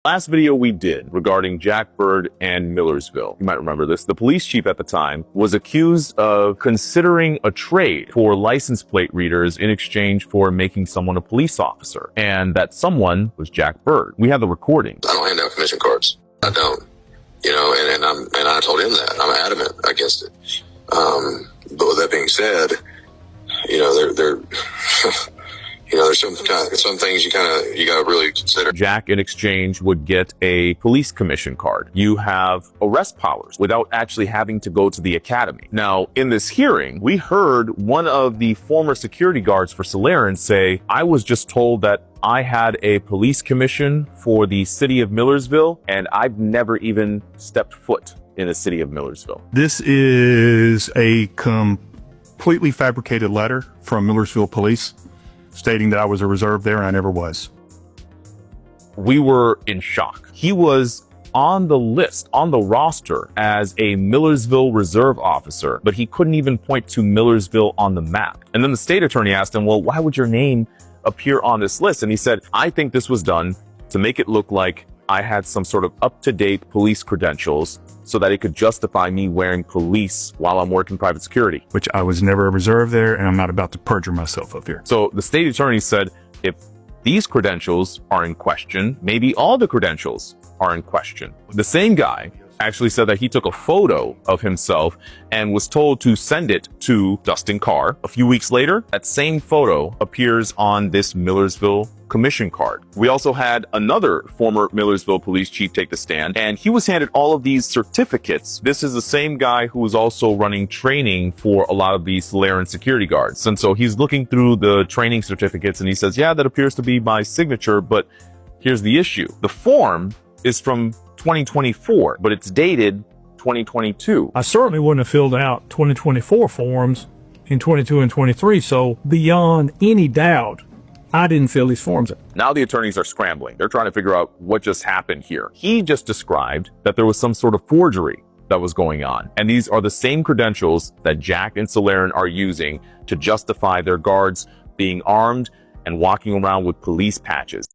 Last video we did regarding Jack Byrd and Millersville, you might remember this, the police chief at the time was accused of considering a trade for license plate readers in exchange for making someone a police officer. And that someone was Jack Byrd. We have the recording. I don't hand out commission cards. I don't. You know, and I told him that. I'm adamant against it. But with that being said, you know, you know, there's some things you got to really consider. Jack, in exchange, would get a police commission card. You have arrest powers without actually having to go to the academy. Now, in this hearing, we heard one of the former security guards for Solaren say, I was just told that I had a police commission for the city of Millersville, and I've never even stepped foot in the city of Millersville. This is a completely fabricated letter from Millersville police stating that I was a reserve there, and I never was. We were in shock. He was on the list, on the roster as a Millersville reserve officer, but he couldn't even point to Millersville on the map. And then the state attorney asked him, well, why would your name appear on this list? And he said, I think this was done to make it look like I had some sort of up-to-date police credentials so that it could justify me wearing police while I'm working private security. Which I was never a reserve there, and I'm not about to perjure myself up here. So the state attorney said, if these credentials are in question, maybe all the credentials are in question. The same guy actually said that he took a photo of himself and was told to send it to Dustin Carr. A few weeks later, that same photo appears on this Millersville commission card. We also had another former Millersville police chief take the stand, and he was handed all of these certificates. This is the same guy who was also running training for a lot of these Solaren security guards. And so he's looking through the training certificates and he says, yeah, that appears to be my signature, but here's the issue. The form is from 2024, but it's dated 2022. I certainly wouldn't have filled out 2024 forms in 22 and 23, so beyond any doubt, I didn't fill these forms out. Now the attorneys are scrambling. They're trying to figure out what just happened here. He just described that there was some sort of forgery that was going on. And these are the same credentials that Jack and Solaren are using to justify their guards being armed and walking around with police patches.